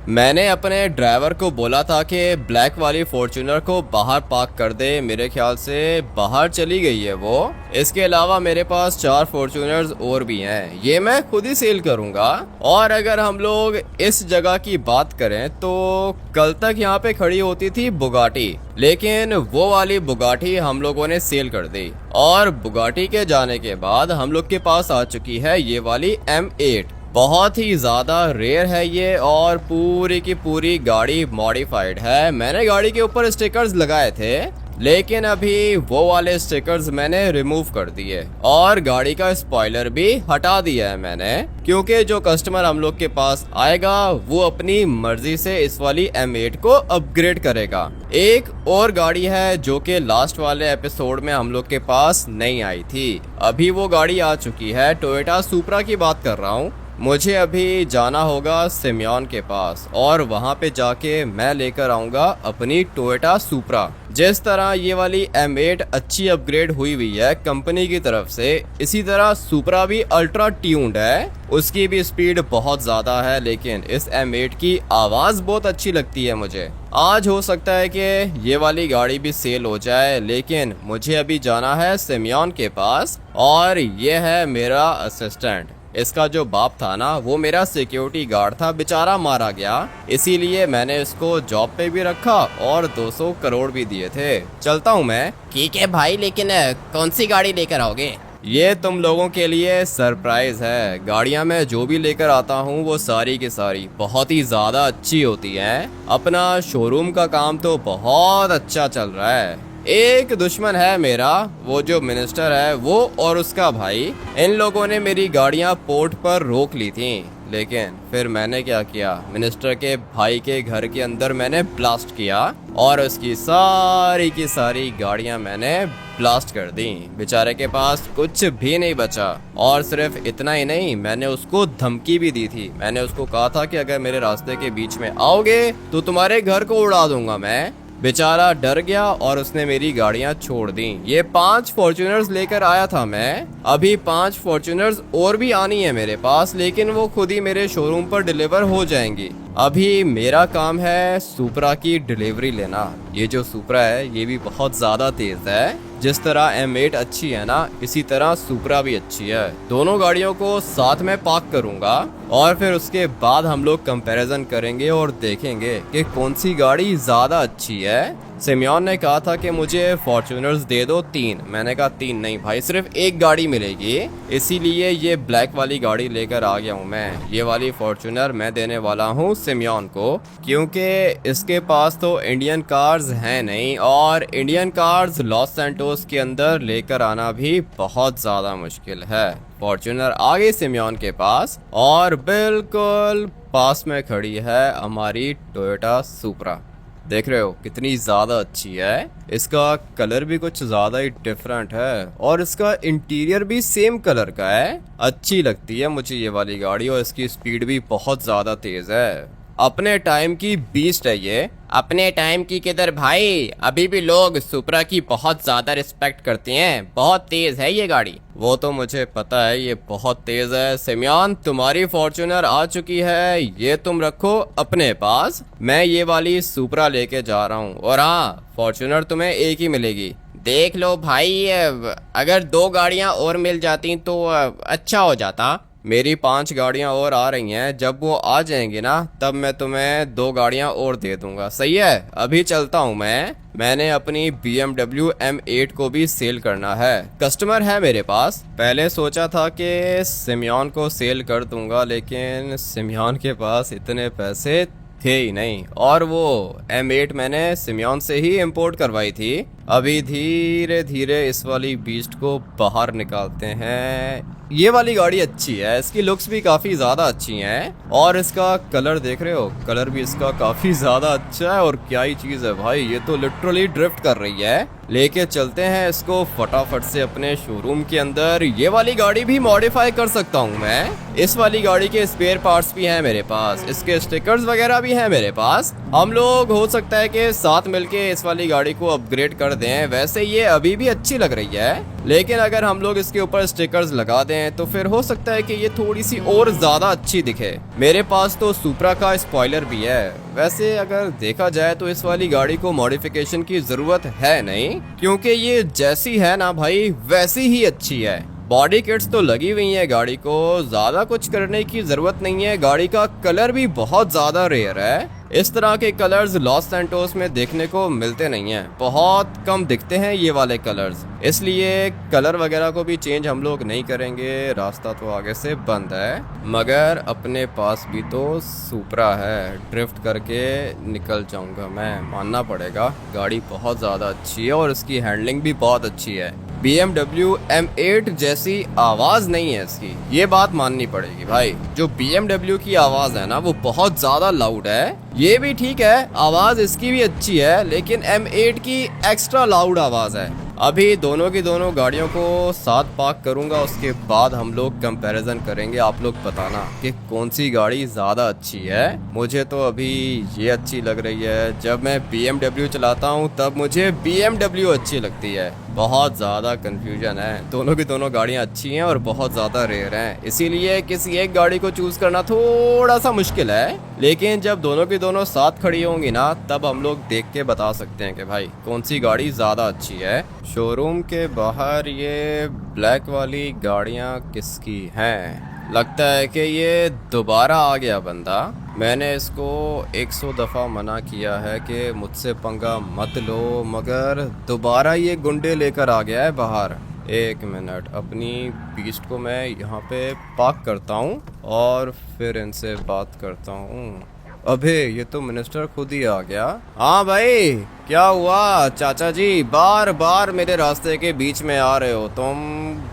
मैंने अपने ड्राइवर को बोला था कि ब्लैक वाली फॉर्च्यूनर को बाहर पार्क कर दे। मेरे ख्याल से बाहर चली गई है वो। इसके अलावा मेरे पास 4 फॉर्च्यूनर्स और भी हैं, ये मैं खुद ही सेल करूंगा। और अगर हम लोग इस जगह की बात करें तो कल तक यहाँ पे खड़ी होती थी बुगाटी, लेकिन वो वाली बुगाटी हम लोगों ने सेल कर दी। और बुगाटी के जाने के बाद हम लोग के पास आ चुकी है ये वाली M8। बहुत ही ज़्यादा रेयर है ये और पूरी की पूरी गाड़ी मॉडिफाइड है। मैंने गाड़ी के ऊपर स्टिकर्स लगाए थे, लेकिन अभी वो वाले स्टिकर्स मैंने रिमूव कर दिए और गाड़ी का स्पॉइलर भी हटा दिया है मैंने, क्योंकि जो कस्टमर हम लोग के पास आएगा वो अपनी मर्जी से इस वाली M8 को अपग्रेड करेगा। एक और गाड़ी है जो कि लास्ट वाले एपिसोड में हम लोग के पास नहीं आई थी, अभी वो गाड़ी आ चुकी है। टोयोटा सुपरा की बात कर रहा हूँ। मुझे अभी जाना होगा सिमियॉन के पास और वहां पे जाके मैं लेकर आऊंगा अपनी टोयोटा सुपरा। जिस तरह ये वाली M8 अच्छी अपग्रेड हुई है कंपनी की तरफ से, इसी तरह सुपरा भी अल्ट्रा ट्यून्ड है। उसकी भी स्पीड बहुत ज़्यादा है, लेकिन इस M8 की आवाज़ बहुत अच्छी लगती है मुझे। आज हो सकता है कि ये वाली गाड़ी भी सेल हो जाए, लेकिन मुझे अभी जाना है सिमियॉन के पास। और ये है मेरा असिस्टेंट। इसका जो बाप था ना, वो मेरा सिक्योरिटी गार्ड था, बेचारा मारा गया, इसीलिए मैंने इसको जॉब पे भी रखा और 200 करोड़ भी दिए थे। चलता हूँ मैं। ठीक है भाई, लेकिन कौन सी गाड़ी लेकर आओगे? ये तुम लोगों के लिए सरप्राइज है। गाड़ियाँ मैं जो भी लेकर आता हूँ वो सारी की सारी बहुत ही ज़्यादा अच्छी होती हैं। अपना शोरूम का काम तो बहुत अच्छा चल रहा है। एक दुश्मन है मेरा, वो जो मिनिस्टर है वो और उसका भाई। इन लोगों ने मेरी गाड़ियां पोर्ट पर रोक ली थी, लेकिन फिर मैंने क्या किया, मिनिस्टर के भाई के घर के अंदर मैंने ब्लास्ट किया और उसकी सारी की सारी गाड़ियां मैंने ब्लास्ट कर दी। बेचारे के पास कुछ भी नहीं बचा। और सिर्फ इतना ही नहीं, मैंने उसको धमकी भी दी थी। मैंने उसको कहा था कि अगर मेरे रास्ते के बीच में आओगे तो तुम्हारे घर को उड़ा दूंगा मैं। बेचारा डर गया और उसने मेरी गाड़ियां छोड़ दी। ये 5 फॉर्च्यूनर्स लेकर आया था मैं, अभी 5 फॉर्च्यूनर्स और भी आनी है मेरे पास, लेकिन वो खुद ही मेरे शोरूम पर डिलीवर हो जाएंगी। अभी मेरा काम है सुपरा की डिलीवरी लेना। ये जो सुपरा है ये भी बहुत ज़्यादा तेज़ है। जिस तरह M8 अच्छी है ना, इसी तरह सुपरा भी अच्छी है। दोनों गाड़ियों को साथ में पार्क करूंगा और फिर उसके बाद हम लोग कंपैरिजन करेंगे और देखेंगे कि कौन सी गाड़ी ज़्यादा अच्छी है। सिमियॉन ने कहा था कि मुझे फॉर्च्यूनर्स दे दो 3। मैंने कहा 3 नहीं भाई, सिर्फ एक गाड़ी मिलेगी, इसीलिए ये ब्लैक वाली गाड़ी लेकर आ गया हूँ मैं। ये वाली फॉर्च्यूनर मैं देने वाला हूँ सिमियॉन को, क्योंकि इसके पास तो इंडियन कार्स हैं नहीं और इंडियन कार्स लॉस सैंटोस के अंदर लेकर आना भी बहुत ज़्यादा मुश्किल है। फॉर्च्यूनर आ गई सिमियॉन के पास और बिल्कुल पास में खड़ी है हमारी टोयोटा सुपरा। देख रहे हो कितनी ज़्यादा अच्छी है। इसका कलर भी कुछ ज़्यादा ही डिफरेंट है और इसका इंटीरियर भी सेम कलर का है। अच्छी लगती है मुझे ये वाली गाड़ी और इसकी स्पीड भी बहुत ज़्यादा तेज़ है। अपने टाइम की बीस्ट है ये। अपने टाइम की किधर भाई, अभी भी लोग सुपरा की बहुत ज्यादा रिस्पेक्ट करते हैं। बहुत तेज है ये गाड़ी। वो तो मुझे पता है ये बहुत तेज है। सिमियॉन, तुम्हारी फॉर्च्यूनर आ चुकी है, ये तुम रखो अपने पास। मैं ये वाली सुपरा लेके जा रहा हूँ और हाँ, फॉर्च्यूनर तुम्हें एक ही मिलेगी। देख लो भाई, अगर 2 गाड़ियां और मिल जाती तो अच्छा हो जाता। मेरी 5 गाड़ियां और आ रही हैं, जब वो आ जाएंगी ना तब मैं तुम्हें 2 गाड़ियां और दे दूंगा। सही है, अभी चलता हूं मैं। मैंने अपनी BMW M8 को भी सेल करना है। कस्टमर है मेरे पास। पहले सोचा था कि सिमियॉन को सेल कर दूंगा, लेकिन सिमियॉन के पास इतने पैसे थे ही नहीं और वो M8 मैंने सिमियॉन से ही इंपोर्ट करवाई थी। अभी धीरे धीरे इस वाली बीस्ट को बाहर निकालते हैं। ये वाली गाड़ी अच्छी है, इसकी लुक्स भी काफ़ी ज़्यादा अच्छी हैं और इसका कलर देख रहे हो, कलर भी इसका काफ़ी ज़्यादा अच्छा है। और क्या ही चीज़ है भाई, ये तो लिटरली ड्रिफ्ट कर रही है। लेके चलते हैं इसको फटाफट से अपने शोरूम के अंदर। ये वाली गाड़ी भी मॉडिफाई कर सकता हूँ मैं। इस वाली गाड़ी के स्पेयर पार्ट्स भी हैं मेरे पास, इसके स्टिकर्स वगैरह भी हैं मेरे पास। हम लोग हो सकता है कि साथ मिलके इस वाली गाड़ी को अपग्रेड कर दें। वैसे ये अभी भी अच्छी लग रही है, लेकिन अगर हम लोग इसके ऊपर स्टिकर्स लगा दें तो फिर हो सकता है कि ये थोड़ी सी और ज्यादा अच्छी दिखे। मेरे पास तो सुपरा का स्पॉइलर भी है। वैसे अगर देखा जाए तो इस वाली गाड़ी को मॉडिफिकेशन की जरूरत है नहीं, क्योंकि ये जैसी है ना भाई वैसी ही अच्छी है। बॉडी किट्स तो लगी हुई है गाड़ी को, ज्यादा कुछ करने की जरूरत नहीं है। गाड़ी का कलर भी बहुत ज्यादा रेयर है। इस तरह के कलर्स लॉस सैंटोस में देखने को मिलते नहीं हैं, बहुत कम दिखते हैं ये वाले कलर्स। इसलिए कलर वगैरह को भी चेंज हम लोग नहीं करेंगे। रास्ता तो आगे से बंद है, मगर अपने पास भी तो सुपरा है, ड्रिफ्ट करके निकल जाऊंगा मैं, मानना पड़ेगा। गाड़ी बहुत ज़्यादा अच्छी है और इसकी हैंडलिंग भी बहुत अच्छी है। BMW M8 जैसी आवाज़ नहीं है इसकी, ये बात माननी पड़ेगी भाई। जो BMW की आवाज़ है ना वो बहुत ज़्यादा लाउड है। ये भी ठीक है, आवाज़ इसकी भी अच्छी है, लेकिन M8 की एक्स्ट्रा लाउड आवाज़ है। अभी दोनों की दोनों गाड़ियों को साथ पार्क करूंगा, उसके बाद हम लोग कंपैरिजन करेंगे। आप लोग बताना कि कौन सी गाड़ी ज़्यादा अच्छी है। मुझे तो अभी ये अच्छी लग रही है। जब मैं BMW चलाता हूँ तब मुझे BMW अच्छी लगती है। बहुत ज़्यादा कंफ्यूजन है, दोनों की दोनों गाड़ियाँ अच्छी हैं और बहुत ज़्यादा रेयर हैं, इसीलिए किसी एक गाड़ी को चूज़ करना थोड़ा सा मुश्किल है। लेकिन जब दोनों की दोनों साथ खड़ी होंगी ना, तब हम लोग देख के बता सकते हैं कि भाई कौन सी गाड़ी ज़्यादा अच्छी है। शोरूम के बाहर ये ब्लैक वाली गाड़ियाँ किसकी हैं? लगता है कि ये दोबारा आ गया बंदा। मैंने इसको 100 दफ़ा मना किया है कि मुझसे पंगा मत लो, मगर दोबारा ये गुंडे लेकर आ गया है बाहर। एक मिनट, अपनी बीस्ट को मैं यहाँ पे पार्क करता हूँ और फिर इनसे बात करता हूँ। अबे ये तो मिनिस्टर खुद ही आ गया। हाँ भाई, क्या हुआ चाचा जी? बार बार मेरे रास्ते के बीच में आ रहे हो, तुम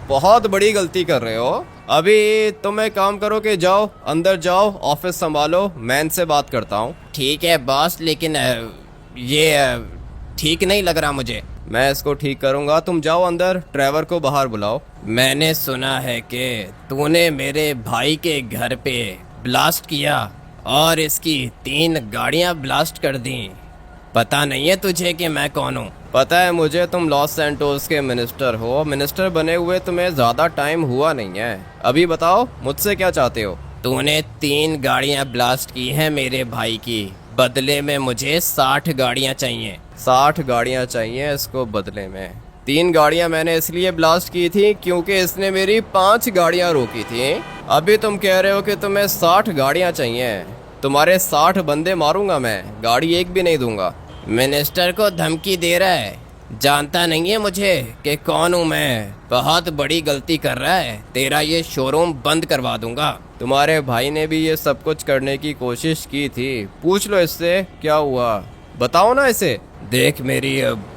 बहुत बड़ी गलती कर रहे हो। अभी तुम एक काम करो कि जाओ अंदर जाओ, ऑफिस संभालो, मैं इनसे बात करता हूँ। ठीक है बॉस, लेकिन ये ठीक नहीं लग रहा मुझे। मैं इसको ठीक करूँगा, तुम जाओ अंदर, ड्राइवर को बाहर बुलाओ। मैंने सुना है कि तूने मेरे भाई के घर पे ब्लास्ट किया और इसकी 3 गाड़ियां ब्लास्ट कर दी। पता नहीं है तुझे कि मैं कौन हूँ? पता है मुझे, तुम लॉस सैंटोस के मिनिस्टर हो। मिनिस्टर बने हुए तुम्हें ज़्यादा टाइम हुआ नहीं है। अभी बताओ मुझसे क्या चाहते हो? तूने 3 गाड़ियां ब्लास्ट की हैं मेरे भाई की, बदले में मुझे 60 गाड़ियां चाहिए। 60 गाड़ियाँ चाहिए इसको बदले में? 3 गाड़ियाँ मैंने इसलिए ब्लास्ट की थी क्योंकि इसने मेरी 5 गाड़ियाँ रोकी थी। अभी तुम कह रहे हो कि तुम्हें 60 गाड़ियाँ चाहिए। तुम्हारे 60 बंदे मारूंगा मैं, गाड़ी एक भी नहीं दूंगा। मिनिस्टर को धमकी दे रहा है, जानता नहीं है मुझे कि कौन हूँ मैं। बहुत बड़ी गलती कर रहा है, तेरा ये शोरूम बंद करवा दूंगा। तुम्हारे भाई ने भी ये सब कुछ करने की कोशिश की थी, पूछ लो इससे क्या हुआ, बताओ ना इसे। देख मेरी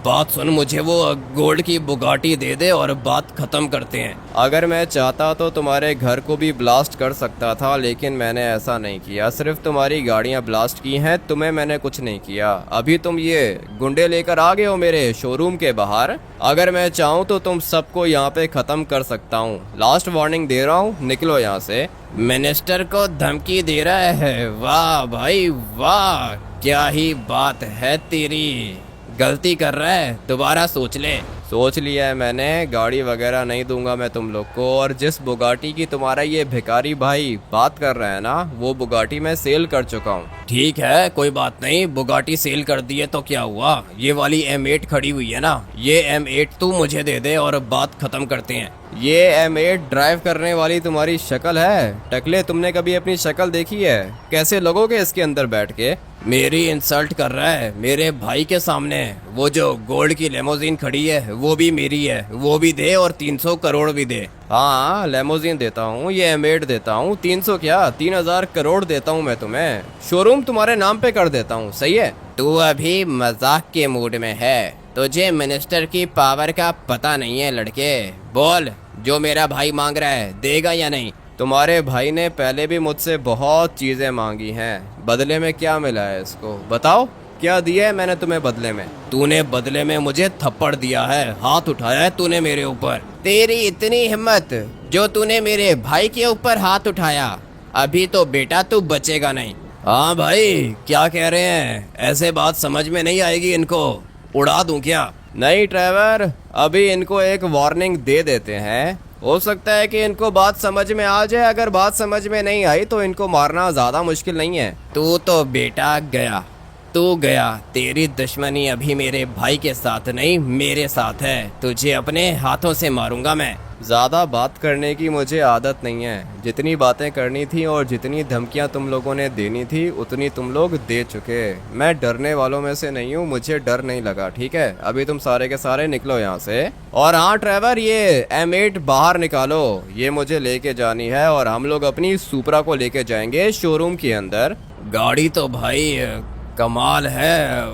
बात सुन, मुझे वो गोल्ड की बुगाटी दे दे और बात खत्म करते हैं। अगर मैं चाहता तो तुम्हारे घर को भी ब्लास्ट कर सकता था, लेकिन मैंने ऐसा नहीं किया। सिर्फ तुम्हारी गाड़ियां ब्लास्ट की हैं, तुम्हें मैंने कुछ नहीं किया। अभी तुम ये गुंडे लेकर आ गए हो मेरे शोरूम के बाहर। अगर मैं चाहूँ तो तुम सबको यहाँ पे खत्म कर सकता हूँ। लास्ट वार्निंग दे रहा हूँ, निकलो यहाँ से। मिनिस्टर को धमकी दे रहा है? वाह भाई वाह, क्या ही बात है तेरी। गलती कर रहा है, दोबारा सोच ले। सोच लिया है मैंने, गाड़ी वगैरह नहीं दूंगा मैं तुम लोग को। और जिस बुगाटी की तुम्हारा ये भिखारी भाई बात कर रहा है ना, वो बुगाटी मैं सेल कर चुका हूँ। ठीक है कोई बात नहीं, बुगाटी सेल कर दी है तो क्या हुआ? ये वाली M8 खड़ी हुई है ना, ये M8 तू मुझे दे दे और बात खत्म करते हैं। ये M8 ड्राइव करने वाली तुम्हारी शक्ल है? टकले, तुमने कभी अपनी शक्ल देखी है? कैसे लगोगे इसके अंदर बैठ के? मेरी इंसल्ट कर रहा है मेरे भाई के सामने। वो जो गोल्ड की लेमोजीन खड़ी है वो भी मेरी है, वो भी दे और 300 करोड़ भी दे। हाँ लेमोजीन देता हूँ, ये M8 देता हूँ। 300 क्या, 3000 करोड़ देता हूँ मैं तुम्हें। शोरूम तुम्हारे नाम पे कर देता हूँ, सही है? तू अभी मजाक के मूड में है, तुझे मिनिस्टर की पावर का पता नहीं है लड़के। बोल, जो मेरा भाई मांग रहा है देगा या नहीं? तुम्हारे भाई ने पहले भी मुझसे बहुत चीज़ें मांगी हैं, बदले में क्या मिला है इसको, बताओ। क्या दिया है मैंने तुम्हें बदले में? तूने बदले में मुझे थप्पड़ दिया है, हाथ उठाया है तूने मेरे ऊपर। तेरी इतनी हिम्मत जो तूने मेरे भाई के ऊपर हाथ उठाया, अभी तो बेटा तू बचेगा नहीं। हाँ भाई, क्या कह रहे हैं? ऐसे बात समझ में नहीं आएगी इनको, उड़ा दूं क्या? नहीं ट्रेवर, अभी इनको एक वार्निंग दे देते हैं, हो सकता है कि इनको बात समझ में आ जाए। अगर बात समझ में नहीं आई तो इनको मारना ज्यादा मुश्किल नहीं है। तू तो बेटा गया, तू गया। तेरी दुश्मनी अभी मेरे भाई के साथ नहीं, मेरे साथ है। तुझे अपने हाथों से मारूंगा मैं। ज़्यादा बात करने की मुझे आदत नहीं है। जितनी बातें करनी थी और जितनी धमकियां तुम लोगों ने देनी थी उतनी तुम लोग दे चुके। मैं डरने वालों में से नहीं हूँ, मुझे डर नहीं लगा, ठीक है? अभी तुम सारे के सारे निकलो यहाँ से। और हाँ ट्रेवर, ये M8 बाहर निकालो, ये मुझे लेके जानी है और हम लोग अपनी सुपरा को लेके जाएंगे शोरूम के अंदर। गाड़ी तो भाई कमाल है,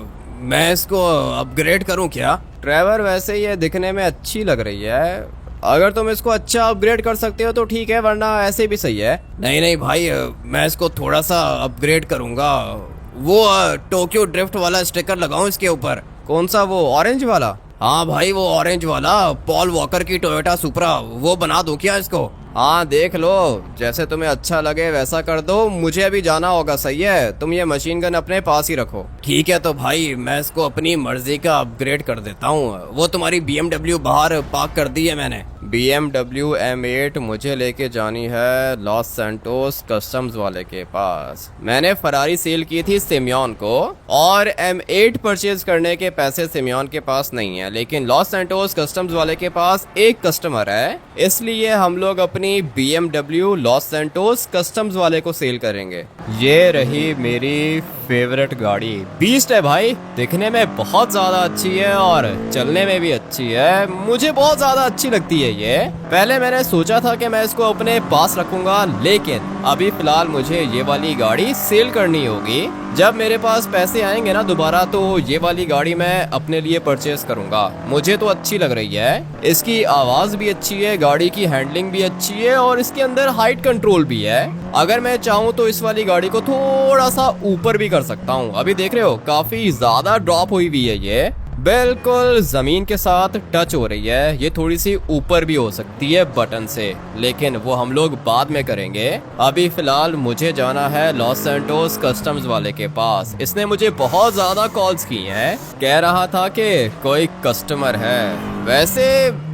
मैं इसको अपग्रेड करूं क्या? ट्रेवर, वैसे ये दिखने में अच्छी लग रही है, अगर तुम इसको अच्छा अपग्रेड कर सकते हो तो ठीक है, वरना ऐसे भी सही है। नहीं नहीं भाई, मैं इसको थोड़ा सा अपग्रेड करूंगा। वो टोक्यो ड्रिफ्ट वाला स्टिकर लगाऊं इसके ऊपर। कौन सा, वो ऑरेंज वाला? हाँ भाई, वो ऑरेंज वाला पॉल वॉकर की टोयोटा सुपरा, वो बना दूं क्या इसको? हाँ देख लो, जैसे तुम्हें अच्छा लगे वैसा कर दो। मुझे अभी जाना होगा, सही है? तुम ये मशीन गन अपने पास ही रखो। ठीक है, तो भाई मैं इसको अपनी मर्जी का अपग्रेड कर देता हूँ। वो तुम्हारी BMW बाहर पार्क कर दी है मैंने। BMW M8 मुझे लेके जानी है लॉस सैंटोस कस्टम्स वाले के पास। मैंने फरारी सेल की थी सिमियन को, और M8 परचेज करने के पैसे सिमियन के पास नहीं है, लेकिन लॉस सैंटोस कस्टम्स वाले के पास एक कस्टमर है, इसलिए हम लोग अपनी BMW लॉस सैंटोस कस्टम्स वाले को सेल करेंगे। ये रही मेरी फेवरेट गाड़ी, बीस्ट है भाई, दिखने में बहुत ज्यादा अच्छी है और चलने में भी अच्छी है। मुझे बहुत ज्यादा अच्छी लगती है ये। पहले मैंने सोचा था कि मैं इसको अपने पास रखूंगा, लेकिन अभी फिलहाल मुझे ये वाली गाड़ी सेल करनी होगी। जब मेरे पास पैसे आएंगे ना दोबारा, तो ये वाली गाड़ी मैं अपने लिए परचेज करूंगा। मुझे तो अच्छी लग रही है, इसकी आवाज भी अच्छी है, गाड़ी की हैंडलिंग भी अच्छी है और इसके अंदर हाइट कंट्रोल भी है। अगर मैं चाहूँ तो इस वाली गाड़ी को थोड़ा सा ऊपर भी कर सकता हूँ। अभी देख रहे हो काफी ज्यादा ड्रॉप हुई हुई है, ये बिल्कुल जमीन के साथ टच हो रही है। ये थोड़ी सी ऊपर भी हो सकती है बटन से, लेकिन वो हम लोग बाद में करेंगे। अभी फिलहाल मुझे जाना है लॉस सैंटोस कस्टम्स वाले के पास। इसने मुझे बहुत ज्यादा कॉल्स की हैं, कह रहा था कि कोई कस्टमर है। वैसे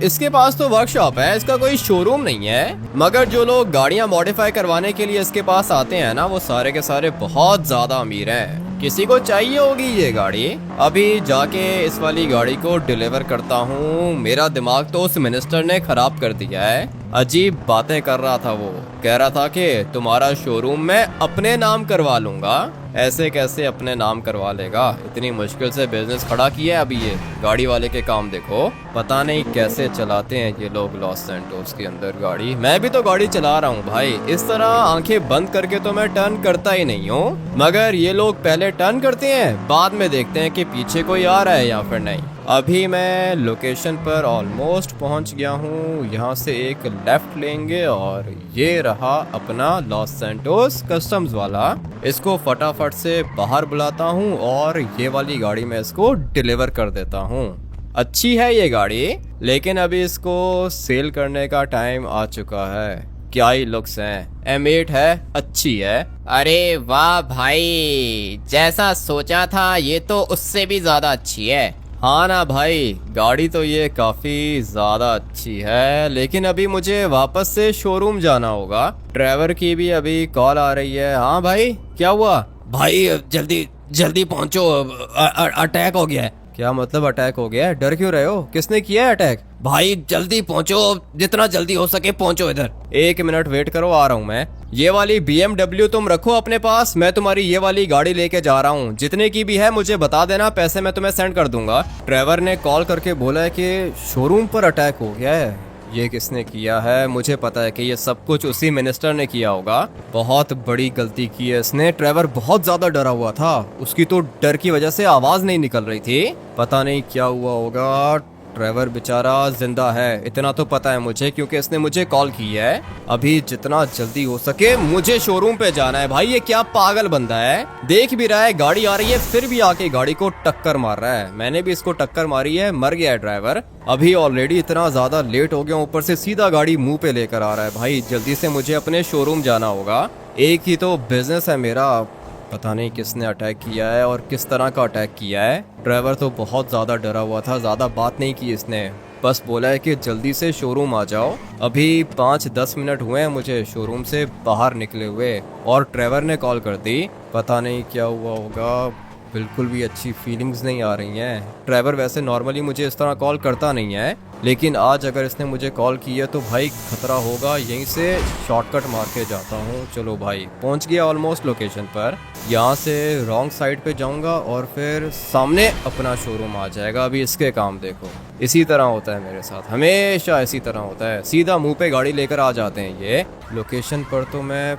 इसके पास तो वर्कशॉप है, इसका कोई शोरूम नहीं है, मगर जो लोग गाड़ियां मॉडिफाई करवाने के लिए इसके पास आते हैं ना, वो सारे के सारे बहुत ज्यादा अमीर हैं। किसी को चाहिए होगी ये गाड़ी। अभी जाके इस वाली गाड़ी को डिलीवर करता हूँ। मेरा दिमाग तो उस मिनिस्टर ने खराब कर दिया है, अजीब बातें कर रहा था। वो कह रहा था कि तुम्हारा शोरूम मैं अपने नाम करवा लूंगा। ऐसे कैसे अपने नाम करवा लेगा? इतनी मुश्किल से बिजनेस खड़ा किया है। अभी ये गाड़ी वाले के काम देखो, पता नहीं कैसे चलाते हैं ये लोग लॉस सैंटोस के अंदर गाड़ी। मैं भी तो गाड़ी चला रहा हूँ भाई, इस तरह आंखें बंद करके तो मैं टर्न करता ही नहीं हूँ, मगर ये लोग पहले टर्न करते हैं, बाद में देखते हैं कि पीछे कोई आ रहा है या फिर नहीं। अभी मैं लोकेशन पर ऑलमोस्ट पहुंच गया हूं। यहाँ से एक लेफ्ट लेंगे और ये रहा अपना लॉस सैंटोस कस्टम्स वाला। इसको फटाफट से बाहर बुलाता हूं और ये वाली गाड़ी में इसको डिलीवर कर देता हूं। अच्छी है ये गाड़ी, लेकिन अभी इसको सेल करने का टाइम आ चुका है। क्या ही लुक्स हैं, M8 है, अच्छी है। अरे वाह भाई, जैसा सोचा था ये तो उससे भी ज्यादा अच्छी है। हाँ ना भाई, गाड़ी तो ये काफी ज्यादा अच्छी है, लेकिन अभी मुझे वापस से शोरूम जाना होगा। ड्राइवर की भी अभी कॉल आ रही है। हाँ भाई, क्या हुआ? भाई जल्दी जल्दी पहुंचो, अटैक हो गया है। क्या मतलब अटैक हो गया है? डर क्यों रहे हो? किसने किया है अटैक? भाई जल्दी पहुंचो, जितना जल्दी हो सके पहुंचो इधर। 1 मिनट वेट करो, आ रहा हूँ मैं। ये वाली BMW तुम रखो अपने पास, मैं तुम्हारी ये वाली गाड़ी लेके जा रहा हूँ। जितने की भी है मुझे बता देना, पैसे मैं तुम्हें सेंड कर दूंगा। ड्राइवर ने कॉल करके बोला है कि शोरूम पर अटैक हो गया है। ये किसने किया है? मुझे पता है कि ये सब कुछ उसी मिनिस्टर ने किया होगा। बहुत बड़ी गलती की है इसने। ड्राइवर बहुत ज्यादा डरा हुआ था, उसकी तो डर की वजह से आवाज नहीं निकल रही थी। पता नहीं क्या हुआ होगा। ट्रेवर बेचारा जिंदा है, इतना तो पता है मुझे क्योंकि इसने मुझे कॉल की है। अभी जितना जल्दी हो सके मुझे शोरूम पे जाना है। भाई ये क्या पागल बंदा है, देख भी रहा है गाड़ी आ रही है फिर भी आके गाड़ी को टक्कर मार रहा है। मैंने भी इसको टक्कर मारी है, मर गया है ड्राइवर। अभी ऑलरेडी इतना ज्यादा लेट हो गया, ऊपर से सीधा गाड़ी मुंह पे लेकर आ रहा है। भाई जल्दी से मुझे अपने शोरूम जाना होगा, एक ही तो बिजनेस है मेरा। पता नहीं किसने अटैक किया है और किस तरह का अटैक किया है। ड्राइवर तो बहुत ज़्यादा डरा हुआ था, ज़्यादा बात नहीं की इसने, बस बोला है कि जल्दी से शोरूम आ जाओ। अभी 5-10 मिनट हुए हैं मुझे शोरूम से बाहर निकले हुए और ड्राइवर ने कॉल कर दी। पता नहीं क्या हुआ होगा, बिल्कुल भी अच्छी फीलिंग्स नहीं आ रही हैं। ड्राइवर वैसे नॉर्मली मुझे इस तरह कॉल करता नहीं है, लेकिन आज अगर इसने मुझे कॉल की है तो भाई खतरा होगा। यहीं से शॉर्टकट मार के जाता हूँ। चलो भाई पहुँच गया ऑलमोस्ट लोकेशन पर। यहाँ से रॉन्ग साइड पे जाऊँगा और फिर सामने अपना शोरूम आ जाएगा। अभी इसके काम देखो, इसी तरह होता है मेरे साथ, हमेशा इसी तरह होता है, सीधा मुँह पे गाड़ी लेकर आ जाते हैं ये। लोकेशन पर तो मैं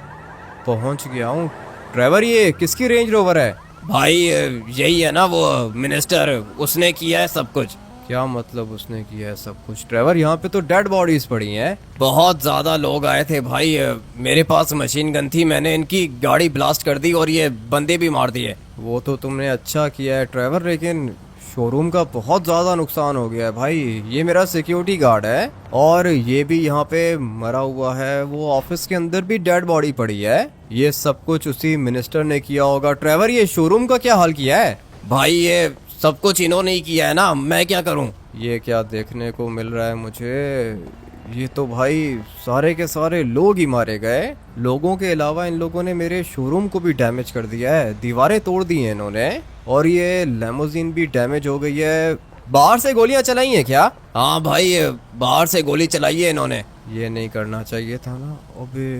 पहुँच गया हूँ। ड्राइवर ये किसकी रेंज रोवर है? भाई यही है ना वो मिनिस्टर, उसने किया है सब कुछ। क्या मतलब उसने किया है सब कुछ? ड्राइवर यहाँ पे तो डेड बॉडीज पड़ी हैं। बहुत ज्यादा लोग आए थे भाई, मेरे पास मशीन गन थी, मैंने इनकी गाड़ी ब्लास्ट कर दी और ये बंदे भी मार दिए। वो तो तुमने अच्छा किया है ड्राइवर, लेकिन शोरूम का बहुत ज़्यादा नुकसान हो गया है भाई। ये मेरा सिक्योरिटी गार्ड है और ये भी यहाँ पे मरा हुआ है। वो ऑफिस के अंदर भी डेड बॉडी पड़ी है। ये सब कुछ उसी मिनिस्टर ने किया होगा। ड्राइवर ये शोरूम का क्या हाल किया है? भाई ये सब कुछ इन्होंने ही किया है ना, मैं क्या करूं? ये क्या देखने को मिल रहा है मुझे? ये तो भाई सारे के सारे लोग ही मारे गए। लोगों के अलावा इन लोगों ने मेरे शोरूम को भी डैमेज कर दिया है, दीवारें तोड़ दी हैं इन्होंने और ये लेमोजीन भी डैमेज हो गई है। बाहर से गोलियां चलाई हैं क्या? हाँ भाई बाहर से गोली चलाई है इन्होंने। ये नहीं करना चाहिए था ना। अबे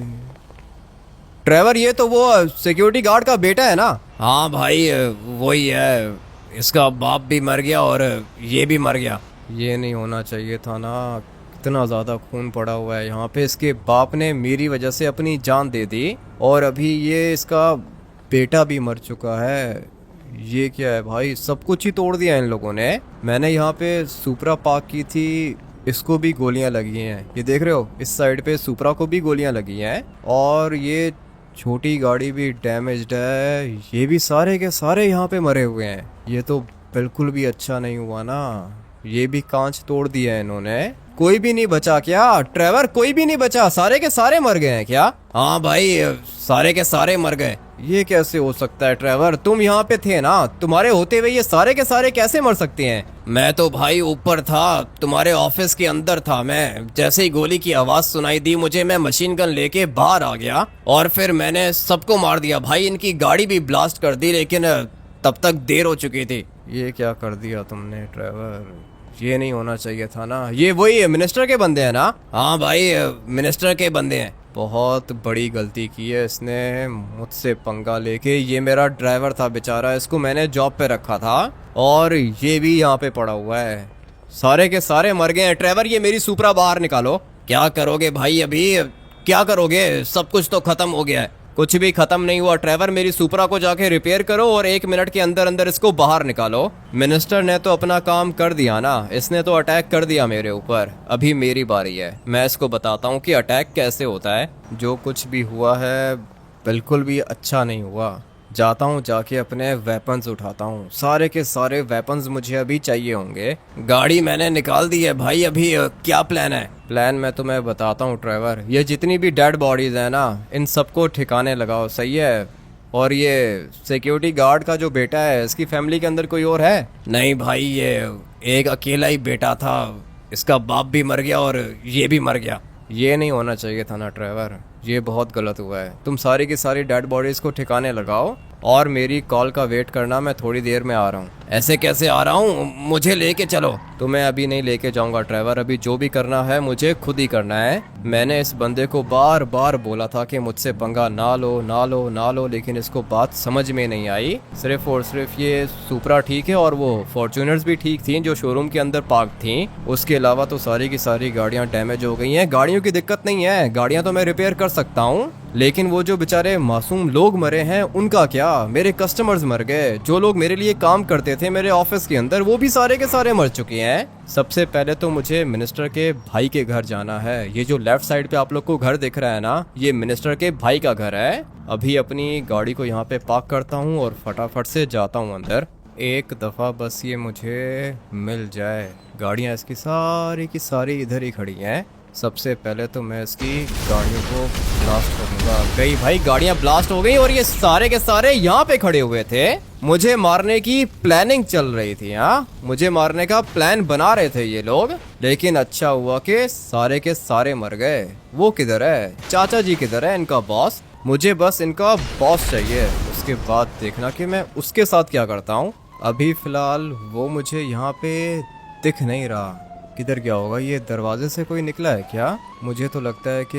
ड्राइवर ये तो वो सिक्योरिटी गार्ड का बेटा है ना? हाँ भाई वही है, इसका बाप भी मर गया और ये भी मर गया। ये नहीं होना चाहिए था ना। कितना ज़्यादा खून पड़ा हुआ है यहाँ पे। इसके बाप ने मेरी वजह से अपनी जान दे दी और अभी ये इसका बेटा भी मर चुका है। ये क्या है भाई, सब कुछ ही तोड़ दिया इन लोगों ने। मैंने यहाँ पे सुपरा पार्क की थी, इसको भी गोलियां लगी हैं। ये देख रहे हो, इस साइड पे सुपरा को भी गोलियां लगी हैं और ये छोटी गाड़ी भी डैमेज्ड है। ये भी सारे के सारे यहाँ पे मरे हुए हैं। ये तो बिल्कुल भी अच्छा नहीं हुआ ना। ये भी कांच तोड़ दिया है इन्होंने। कोई भी नहीं बचा क्या ड्राइवर? कोई भी नहीं बचा, सारे के सारे मर गए हैं क्या? हाँ भाई सारे के सारे मर गए। ये कैसे हो सकता है ड्राइवर? तुम यहाँ पे थे ना, तुम्हारे होते हुए ये सारे के सारे कैसे मर सकते हैं? मैं तो भाई ऊपर था, तुम्हारे ऑफिस के अंदर था। मैं जैसे ही गोली की आवाज सुनाई दी मुझे, मैं मशीन गन लेके बाहर आ गया और फिर मैंने सबको मार दिया भाई। इनकी गाड़ी भी ब्लास्ट कर दी, लेकिन तब तक देर हो चुकी थी। ये क्या कर दिया तुमने ड्राइवर? ये नहीं होना चाहिए था ना। ये वही मिनिस्टर के बंदे हैं ना? हाँ भाई मिनिस्टर के बंदे हैं। बहुत बड़ी गलती की है इसने मुझसे पंगा लेके। ये मेरा ड्राइवर था बेचारा, इसको मैंने जॉब पे रखा था और ये भी यहाँ पे पड़ा हुआ है। सारे के सारे मर गए हैं। ड्राइवर ये मेरी सुपरा बाहर निकालो। क्या करोगे भाई? अभी क्या करोगे? सब कुछ तो खत्म हो गया है। कुछ भी खत्म नहीं हुआ ड्राइवर, मेरी सुपरा को जाके रिपेयर करो और 1 मिनट के अंदर अंदर इसको बाहर निकालो। मिनिस्टर ने तो अपना काम कर दिया ना, इसने तो अटैक कर दिया मेरे ऊपर। अभी मेरी बारी है, मैं इसको बताता हूँ कि अटैक कैसे होता है। जो कुछ भी हुआ है बिल्कुल भी अच्छा नहीं हुआ। जाता हूँ, जाके अपने वेपन्स उठाता हूँ। सारे के सारे वेपन्स मुझे अभी चाहिए होंगे। गाड़ी मैंने निकाल दी है भाई, अभी क्या प्लान है? प्लान मैं तुम्हें बताता हूँ ड्राइवर। ये जितनी भी डेड बॉडीज है ना, इन सबको ठिकाने लगाओ, सही है? और ये सिक्योरिटी गार्ड का जो बेटा है, इसकी फैमिली के अंदर कोई और है? नहीं भाई, ये एक अकेला ही बेटा था, इसका बाप भी मर गया और ये भी मर गया। ये नहीं होना चाहिए था ना ड्राइवर, ये बहुत गलत हुआ है। तुम सारी की सारी डेड बॉडीज को ठिकाने लगाओ और मेरी कॉल का वेट करना, मैं थोड़ी देर में आ रहा हूँ। ऐसे कैसे आ रहा हूँ? मुझे लेके चलो। तुम्हें अभी नहीं लेके जाऊंगा ड्राइवर, अभी जो भी करना है मुझे खुद ही करना है। मैंने इस बंदे को बार बार बोला था कि मुझसे पंगा ना लो ना लो ना लो, लेकिन इसको बात समझ में नहीं आई। सिर्फ और सिर्फ ये सुपरा ठीक है और वो फॉर्च्यूनर्स भी ठीक थी जो शोरूम के अंदर पार्क थी। उसके अलावा तो सारी की सारी गाड़ियाँ डैमेज हो गई हैं। गाड़ियों की दिक्कत नहीं है, गाड़ियाँ तो मैं रिपेयर कर सकता हूँ, लेकिन वो जो बेचारे मासूम लोग मरे हैं उनका क्या? मेरे कस्टमर्स मर गए, जो लोग मेरे लिए काम करते थे मेरे ऑफिस के अंदर, वो भी सारे के सारे मर चुके हैं। सबसे पहले तो मुझे मिनिस्टर के भाई के घर जाना है। ये जो लेफ्ट साइड पे आप लोग को घर दिख रहा है ना, ये मिनिस्टर के भाई का घर है। अभी अपनी गाड़ी को यहाँ पे पार्क करता हूँ और फटाफट से जाता हूँ अंदर। एक दफ़ा बस ये मुझे मिल जाए। गाड़ियाँ इसकी सारी की सारी इधर ही खड़ी हैं। सबसे पहले तो मैं इसकी गाड़ियों को ब्लास्ट करूँगा। गई भाई, गाड़ियाँ ब्लास्ट हो गई और ये सारे के सारे यहाँ पे खड़े हुए थे। मुझे मारने की प्लानिंग चल रही थी। हाँ, मुझे मारने का प्लान बना रहे थे ये लोग, लेकिन अच्छा हुआ कि सारे के सारे मर गए। वो किधर है? चाचा जी किधर है, इनका बॉस? मुझे बस इनका बॉस चाहिए, उसके बाद देखना कि मैं उसके साथ क्या करता हूँ। अभी फिलहाल वो मुझे यहाँ पे दिख नहीं रहा। किधर गया होगा? ये दरवाजे से कोई निकला है क्या? मुझे तो लगता है कि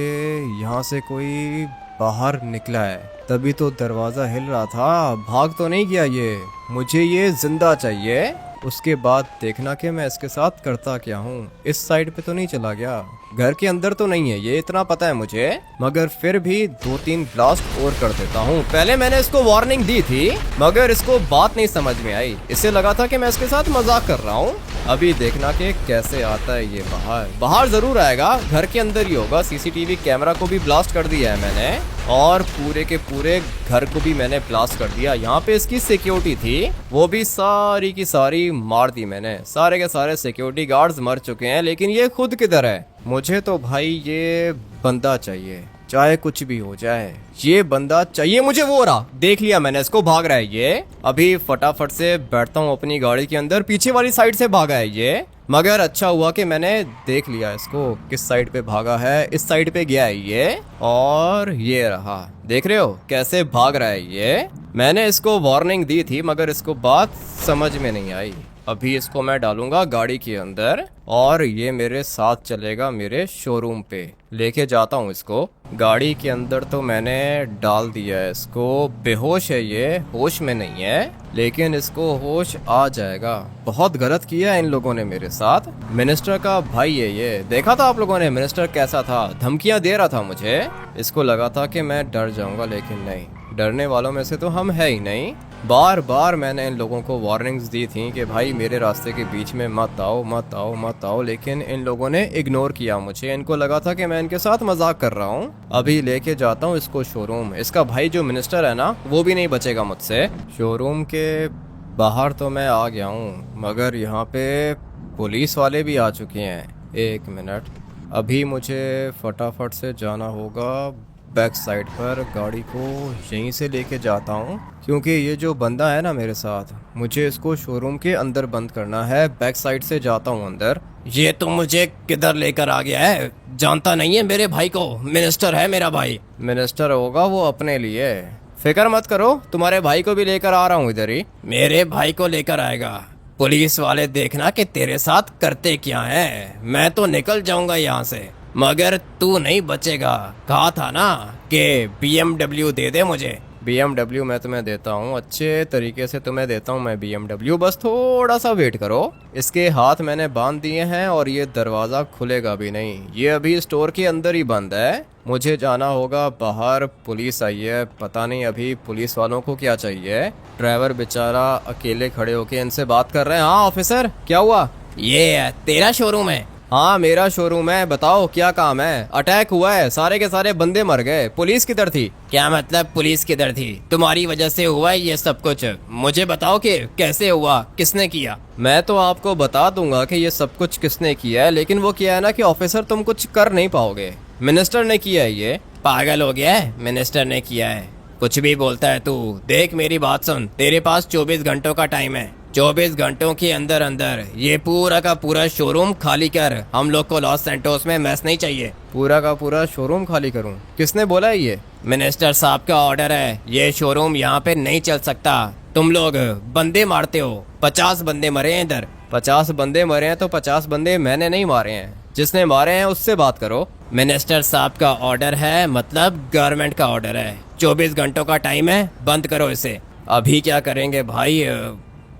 यहाँ से कोई बाहर निकला है, तभी तो दरवाज़ा हिल रहा था। भाग तो नहीं गया ये? मुझे ये जिंदा चाहिए। उसके बाद देखना कि मैं इसके साथ करता क्या हूँ। इस साइड पे तो नहीं चला गया, घर के अंदर तो नहीं है, ये इतना पता है मुझे, मगर फिर भी 2-3 ब्लास्ट और कर देता हूँ। पहले मैंने इसको वार्निंग दी थी, मगर इसको बात नहीं समझ में आई। इसे लगा था कि मैं इसके साथ मजाक कर रहा हूँ। अभी देखना कि कैसे आता है ये बाहर। बाहर जरूर आएगा, घर के अंदर ही होगा। सीसीटीवी कैमरा को भी ब्लास्ट कर दिया है मैंने, और पूरे के पूरे घर को भी मैंने ब्लास्ट कर दिया। यहाँ पे इसकी सिक्योरिटी थी, वो भी सारी की सारी मार दी मैंने। सारे के सारे सिक्योरिटी गार्ड्स मर चुके हैं, लेकिन ये खुद किधर है? मुझे तो भाई ये बंदा चाहिए, चाहे कुछ भी हो जाए, ये बंदा चाहिए मुझे। वो रहा, देख लिया मैंने इसको, भाग रहा है ये। अभी फटाफट से बैठता हूँ अपनी गाड़ी के अंदर। पीछे वाली साइड से भागा है ये, मगर अच्छा हुआ कि मैंने देख लिया इसको किस साइड पे भागा है। इस साइड पे गया है ये, और ये रहा, देख रहे हो कैसे भाग रहा है ये। मैंने इसको वार्निंग दी थी, मगर इसको बात समझ में नहीं आई। अभी इसको मैं डालूंगा गाड़ी के अंदर, और ये मेरे साथ चलेगा मेरे शोरूम पे। लेके जाता हूँ इसको गाड़ी के अंदर। तो मैंने डाल दिया है इसको। बेहोश है ये, होश में नहीं है, लेकिन इसको होश आ जाएगा। बहुत गलत किया है इन लोगों ने मेरे साथ। मिनिस्टर का भाई है ये, देखा था आप लोगों ने मिनिस्टर कैसा था, धमकियां दे रहा था मुझे। इसको लगा था कि मैं डर जाऊंगा, लेकिन नहीं, डरने वालों में से तो हम है ही नहीं। बार बार मैंने इन लोगों को वार्निंग्स दी थी कि भाई मेरे रास्ते के बीच में मत आओ मत आओ मत आओ, लेकिन इन लोगों ने इग्नोर किया मुझे। इनको लगा था कि मैं इनके साथ मजाक कर रहा हूँ। अभी लेके जाता हूँ इसको शोरूम। इसका भाई जो मिनिस्टर है ना, वो भी नहीं बचेगा मुझसे। शोरूम के बाहर तो मैं आ गया हूँ, मगर यहाँ पे पुलिस वाले भी आ चुके हैं। एक मिनट, अभी मुझे फटाफट से जाना होगा बैक साइड पर। गाड़ी को यहीं से लेके जाता हूँ, क्योंकि ये जो बंदा है ना मेरे साथ, मुझे इसको शोरूम के अंदर बंद करना है। बैक साइड से जाता हूँ अंदर। ये तुम मुझे किधर लेकर आ गया है? जानता नहीं है मेरे भाई को? मिनिस्टर है मेरा भाई। मिनिस्टर होगा वो अपने लिए, फिक्र मत करो, तुम्हारे भाई को भी लेकर आ रहा हूँ इधर ही। मेरे भाई को लेकर आएगा? पुलिस वाले देखना कि तेरे साथ करते क्या है। मैं तो निकल जाऊंगा यहाँ से, मगर तू नहीं बचेगा। कहा था ना कि BMW दे दे मुझे। BMW मैं तुम्हें देता हूँ, अच्छे तरीके से तुम्हें देता हूँ मैं BMW। बस थोड़ा सा वेट करो। इसके हाथ मैंने बांध दिए हैं और ये दरवाज़ा खुलेगा भी नहीं। ये अभी स्टोर के अंदर ही बंद है। मुझे जाना होगा बाहर। पुलिस आई है, पता नहीं अभी पुलिस वालों को क्या चाहिए। ड्राइवर बेचारा अकेले खड़े होके इनसे बात कर रहे हैं। हाँ ऑफिसर, क्या हुआ? ये तेरा शोरूम है? हाँ मेरा शोरूम है, बताओ क्या काम है? अटैक हुआ है, सारे के सारे बंदे मर गए। पुलिस किधर थी? क्या मतलब पुलिस किधर थी? तुम्हारी वजह से हुआ है ये सब कुछ। मुझे बताओ कि कैसे हुआ, किसने किया? मैं तो आपको बता दूंगा कि ये सब कुछ किसने किया है, लेकिन वो क्या है ना कि ऑफिसर तुम कुछ कर नहीं पाओगे। मिनिस्टर ने किया है ये। पागल हो गया है? मिनिस्टर ने किया है? कुछ भी बोलता है तू। देख मेरी बात सुन, तेरे पास 24 घंटों का टाइम है। 24 घंटों के अंदर अंदर ये पूरा का पूरा शोरूम खाली कर। हम लोग को लॉस सैंटोस में मैस नहीं चाहिए। पूरा का पूरा शोरूम खाली करूं? किसने बोला है ये? मिनिस्टर साहब का ऑर्डर है। ये शोरूम यहाँ पे नहीं चल सकता। तुम लोग बंदे मारते हो। 50 बंदे मरे हैं इधर। 50 बंदे मरे हैं तो 50 बंदे मैंने नहीं मारे हैं। जिसने मारे हैं उससे बात करो। मिनिस्टर साहब का ऑर्डर है, मतलब गवर्नमेंट का ऑर्डर है। 24 घंटों का टाइम है, बंद करो इसे। अभी क्या करेंगे भाई?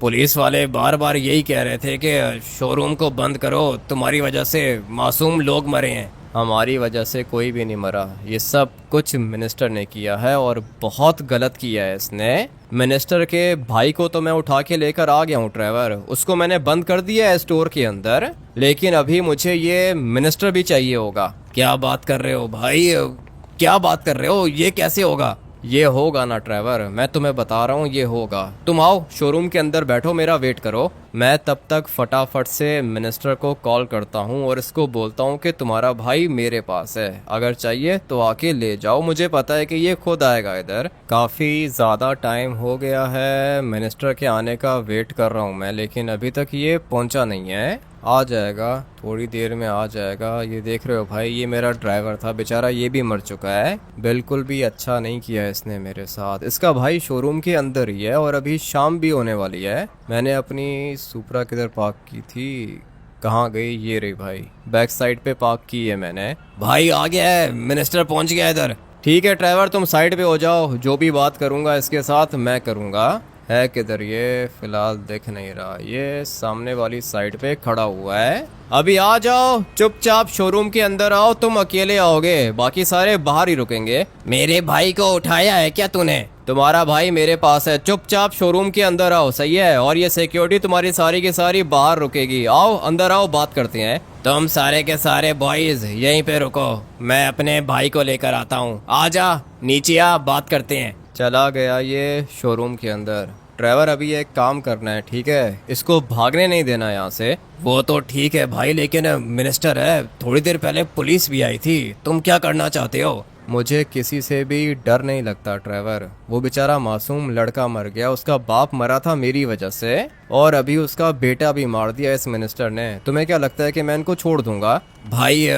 पुलिस वाले बार बार यही कह रहे थे कि शोरूम को बंद करो, तुम्हारी वजह से मासूम लोग मरे हैं। हमारी वजह से कोई भी नहीं मरा, ये सब कुछ मिनिस्टर ने किया है और बहुत गलत किया है इसने। मिनिस्टर के भाई को तो मैं उठा के लेकर आ गया हूँ ट्रेवर, उसको मैंने बंद कर दिया है स्टोर के अंदर, लेकिन अभी मुझे ये मिनिस्टर भी चाहिए होगा। क्या बात कर रहे हो भाई, क्या बात कर रहे हो, ये कैसे होगा? ये होगा ना ट्रेवर, मैं तुम्हें बता रहा हूँ ये होगा। तुम आओ शोरूम के अंदर बैठो, मेरा वेट करो। मैं तब तक फटाफट से मिनिस्टर को कॉल करता हूँ और इसको बोलता हूँ कि तुम्हारा भाई मेरे पास है, अगर चाहिए तो आके ले जाओ। मुझे पता है कि ये खुद आएगा इधर। काफ़ी ज़्यादा टाइम हो गया है मिनिस्टर के आने का, वेट कर रहा हूँ मैं, लेकिन अभी तक ये पहुँचा नहीं है। आ जाएगा, थोड़ी देर में आ जाएगा। ये देख रहे हो भाई, ये मेरा ड्राइवर था बेचारा, ये भी मर चुका है। बिल्कुल भी अच्छा नहीं किया इसने मेरे साथ। इसका भाई शोरूम के अंदर ही है और अभी शाम भी होने वाली है। मैंने अपनी सुपरा किधर पार्क की थी, कहाँ गई? ये रही भाई, बैक साइड पे पार्क की है मैंने। भाई आ गया है, मिनिस्टर पहुंच गया इधर। ठीक है ड्राइवर, तुम साइड पे हो जाओ, जो भी बात करूँगा इसके साथ मैं करूँगा। है किधर ये? फिलहाल दिख नहीं रहा, ये सामने वाली साइड पे खड़ा हुआ है। अभी आ जाओ, चुपचाप शोरूम के अंदर आओ। तुम अकेले आओगे, बाकी सारे बाहर ही रुकेंगे। मेरे भाई को उठाया है क्या तूने? तुम्हारा भाई मेरे पास है, चुपचाप शोरूम के अंदर आओ, सही है? और ये सिक्योरिटी तुम्हारी सारी की सारी बाहर रुकेगी। आओ अंदर आओ, बात करते हैं। तुम सारे के सारे बॉयज यहीं पे रुको, मैं अपने भाई को लेकर आता हूँ। आ जा नीचे आ, बात करते हैं। चला गया ये शोरूम के अंदर। ड्राइवर अभी एक काम करना है, ठीक है? इसको भागने नहीं देना यहाँ से। वो तो ठीक है भाई, लेकिन मिनिस्टर है, थोड़ी देर पहले पुलिस भी आई थी, तुम क्या करना चाहते हो? मुझे किसी से भी डर नहीं लगता ड्राइवर। वो बेचारा मासूम लड़का मर गया, उसका बाप मरा था मेरी वजह से, और अभी उसका बेटा भी मार दिया इस मिनिस्टर ने। तुम्हें क्या लगता है कि मैं इनको छोड़ दूंगा? भाई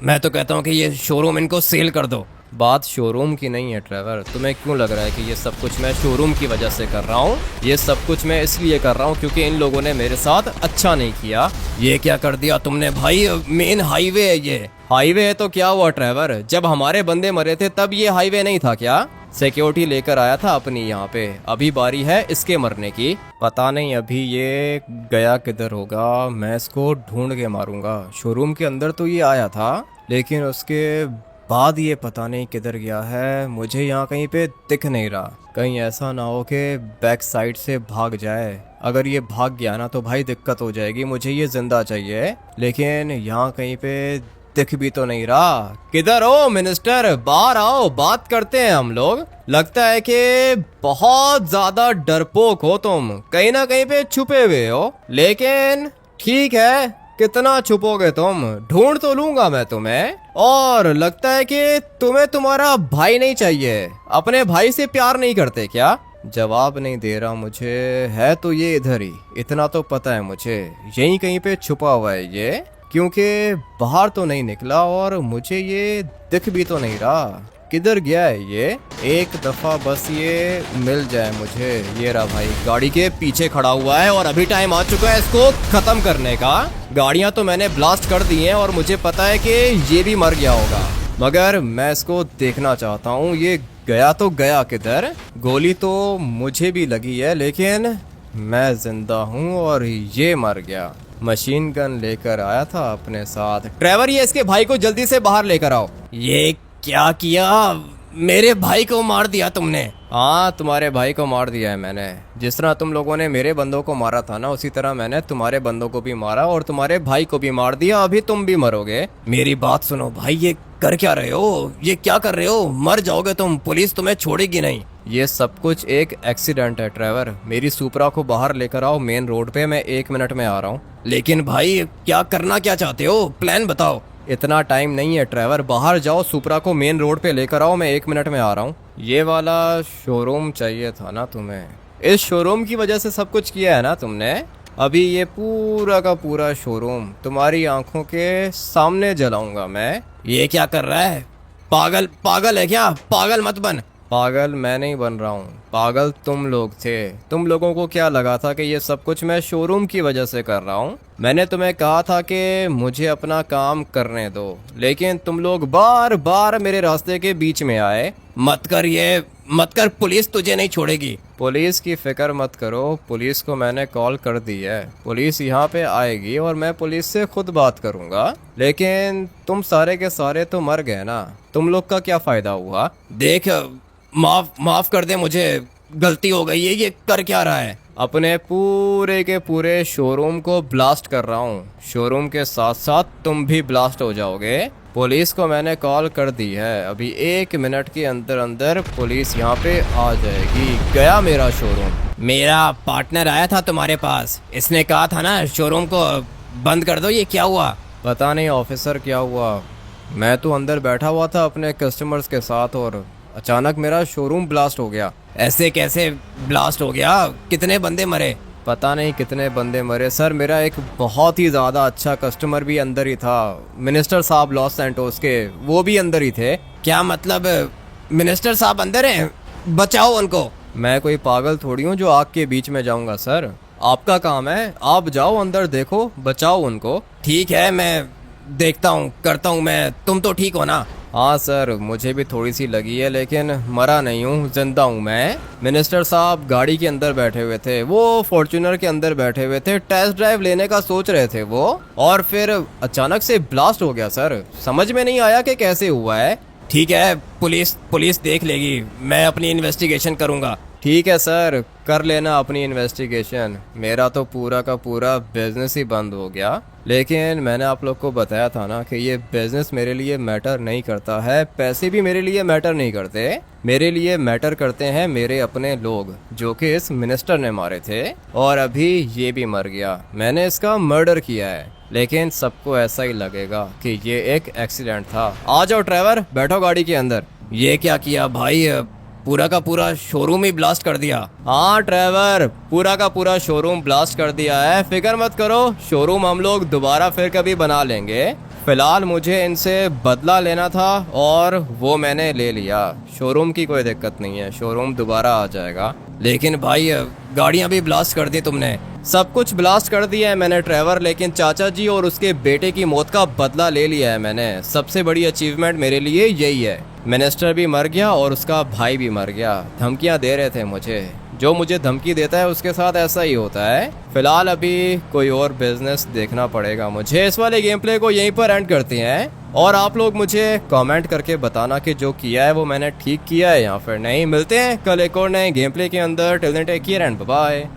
मैं तो कहता हूँ कि ये शोरूम इनको सेल कर दो। बात शोरूम की नहीं है ड्राइवर। तुम्हें क्यों लग रहा है कि ये सब कुछ मैं शोरूम की वजह से कर रहा हूँ? ये सब कुछ मैं इसलिए कर रहा हूँ क्योंकि इन लोगों ने मेरे साथ अच्छा नहीं किया। ये क्या कर दिया तुमने भाई? मेन हाईवे है ये। हाईवे है तो क्या हुआ ड्राइवर? जब हमारे बंदे मरे थे तब ये हाईवे नहीं था क्या? सिक्योरिटी लेकर आया था अपनी यहाँ पे, अभी बारी है इसके मरने की। पता नहीं अभी ये गया किधर होगा, मैं इसको ढूंढ के मारूंगा। शोरूम के अंदर तो ये आया था, लेकिन उसके बाद ये पता नहीं किधर गया है। मुझे यहाँ कहीं पे दिख नहीं रहा। कहीं ऐसा ना हो कि बैक साइड से भाग जाए। अगर ये भाग गया ना तो भाई दिक्कत हो जाएगी, मुझे ये जिंदा चाहिए। लेकिन यहाँ कहीं पे दिख भी तो नहीं रहा। किधर हो मिनिस्टर? बाहर आओ, बात करते हैं हम लोग। लगता है कि बहुत ज्यादा डरपोक हो तुम, कहीं ना कहीं पे छुपे हुए हो। लेकिन ठीक है, कितना छुपोगे तुम? ढूंढ तो लूंगा मैं तुम्हें। और लगता है कि तुम्हें तुम्हारा भाई नहीं चाहिए, अपने भाई से प्यार नहीं करते क्या? जवाब नहीं दे रहा मुझे। है तो ये इधर ही, इतना तो पता है मुझे, यहीं कहीं पे छुपा हुआ है ये, क्योंकि बाहर तो नहीं निकला और मुझे ये दिख भी तो नहीं रहा। किधर गया है ये? एक दफा बस ये मिल जाए मुझे। ये रहा भाई, गाड़ी के पीछे खड़ा हुआ है और अभी टाइम आ चुका है इसको खत्म करने का। गाड़ियां तो मैंने ब्लास्ट कर दी हैं और मुझे पता है कि ये भी मर गया होगा, मगर मैं इसको देखना चाहता हूँ। ये गया तो गया किधर? गोली तो मुझे भी लगी है, लेकिन मैं जिंदा हूँ और ये मर गया। मशीन गन लेकर आया था अपने साथ। ड्राइवर, ये इसके भाई को जल्दी से बाहर लेकर आओ। ये क्या किया? मेरे भाई को मार दिया तुमने? हाँ, तुम्हारे भाई को मार दिया है मैंने। जिस तरह तुम लोगों ने मेरे बंदों को मारा था ना, उसी तरह मैंने तुम्हारे बंदों को भी मारा और तुम्हारे भाई को भी मार दिया। अभी तुम भी मरोगे। मेरी बात सुनो भाई, ये कर क्या रहे हो? ये क्या कर रहे हो? मर जाओगे तुम, पुलिस तुम्हें छोड़ेगी नहीं। ये सब कुछ एक एक्सीडेंट है ड्राइवर। मेरी सुपरा को बाहर लेकर आओ मेन रोड पे, मैं 1 मिनट में आ रहा हूँ। लेकिन भाई क्या करना क्या चाहते हो? प्लान बताओ। इतना टाइम नहीं है ड्राइवर, बाहर जाओ, सुपरा को मेन रोड पे लेकर आओ, मैं 1 मिनट में आ रहा हूँ। ये वाला शोरूम चाहिए था ना तुम्हें? इस शोरूम की वजह से सब कुछ किया है ना तुमने? अभी ये पूरा का पूरा शोरूम तुम्हारी आंखों के सामने जलाऊंगा मैं। ये क्या कर रहा है? पागल पागल है क्या? पागल मत बन। पागल मैं नहीं बन रहा हूँ, पागल तुम लोग थे। तुम लोगों को क्या लगा था कि ये सब कुछ मैं शोरूम की वजह से कर रहा हूँ? मैंने तुम्हें कहा था कि मुझे अपना काम करने दो, लेकिन तुम लोग बार बार मेरे रास्ते के बीच में आए। मत कर ये, मत कर, पुलिस तुझे नहीं छोड़ेगी। पुलिस की फिक्र मत करो, पुलिस को मैंने कॉल कर दी है, पुलिस यहाँ पे आएगी और मैं पुलिस से खुद बात करूँगा। लेकिन तुम सारे के सारे तो मर गए ना, तुम लोग का क्या फ़ायदा हुआ? देख, माफ कर दे, मुझे गलती हो गई है। ये कर क्या रहा है? अपने पूरे के पूरे शोरूम को ब्लास्ट कर रहा हूँ। शोरूम के साथ साथ तुम भी ब्लास्ट हो जाओगे। पुलिस को मैंने कॉल कर दी है, अभी 1 मिनट के अंदर अंदर पुलिस यहाँ पे आ जाएगी। गया मेरा शोरूम। मेरा पार्टनर आया था तुम्हारे पास, इसने कहा था ना शोरूम को बंद कर दो। ये क्या हुआ? पता नहीं ऑफिसर क्या हुआ, मैं तो अंदर बैठा हुआ था अपने कस्टमर्स के साथ और अचानक मेरा शोरूम ब्लास्ट हो गया। ऐसे कैसे ब्लास्ट हो गया? कितने बंदे मरे? पता नहीं कितने बंदे मरे सर, मेरा एक बहुत ही ज़्यादा अच्छा कस्टमर भी अंदर ही था, मिनिस्टर साहब लॉस सैंटोस के, वो भी अंदर ही थे। क्या मतलब मिनिस्टर साहब अंदर हैं? बचाओ उनको। मैं कोई पागल थोड़ी हूँ जो आग के बीच में जाऊंगा सर, आपका काम है, आप जाओ अंदर, देखो, बचाओ उनको। ठीक है, मैं देखता हूँ, करता हूँ मैं। तुम तो ठीक हो ना? हाँ सर, मुझे भी थोड़ी सी लगी है लेकिन मरा नहीं हूँ, जिंदा हूँ मैं। मिनिस्टर साहब गाड़ी के अंदर बैठे हुए थे, वो फॉर्च्यूनर के अंदर बैठे हुए थे, टेस्ट ड्राइव लेने का सोच रहे थे वो, और फिर अचानक से ब्लास्ट हो गया सर। समझ में नहीं आया कि कैसे हुआ है। ठीक है, पुलिस देख लेगी, मैं अपनी इन्वेस्टिगेशन करूँगा। ठीक है सर, कर लेना अपनी इन्वेस्टिगेशन। मेरा तो पूरा का पूरा बिजनेस ही बंद हो गया, लेकिन मैंने आप लोग को बताया था ना कि ये बिजनेस मेरे लिए मैटर नहीं करता है, पैसे भी मेरे लिए मैटर नहीं करते। मेरे लिए मैटर करते हैं मेरे अपने लोग, जो कि इस मिनिस्टर ने मारे थे और अभी ये भी मर गया। मैंने इसका मर्डर किया है, लेकिन सबको ऐसा ही लगेगा कि ये एक एक्सीडेंट था। आ जाओ ड्राइवर, बैठो गाड़ी के अंदर। ये क्या किया भाई? पूरा का पूरा शोरूम ही ब्लास्ट कर दिया। हाँ ड्राइवर, पूरा का पूरा शोरूम ब्लास्ट कर दिया है, फिक्र मत करो, शोरूम हम लोग दोबारा फिर कभी बना लेंगे। फिलहाल मुझे इनसे बदला लेना था और वो मैंने ले लिया। शोरूम की कोई दिक्कत नहीं है, शोरूम दोबारा आ जाएगा। लेकिन भाई गाड़ियां भी ब्लास्ट कर दी तुमने। सब कुछ ब्लास्ट कर दिया है मैंने ड्राइवर, लेकिन चाचा जी और उसके बेटे की मौत का बदला ले लिया है मैंने। सबसे बड़ी अचीवमेंट मेरे लिए यही है। मिनिस्टर भी मर गया और उसका भाई भी मर गया। धमकियां दे रहे थे मुझे, जो मुझे धमकी देता है उसके साथ ऐसा ही होता है। फिलहाल अभी कोई और बिजनेस देखना पड़ेगा मुझे। इस वाले गेम प्ले को यहीं पर एंड करते हैं और आप लोग मुझे कमेंट करके बताना कि जो किया है वो मैंने ठीक किया है या फिर नहीं। मिलते हैं कल एक और नए गेम प्ले के अंदर। Till then take care and bye bye.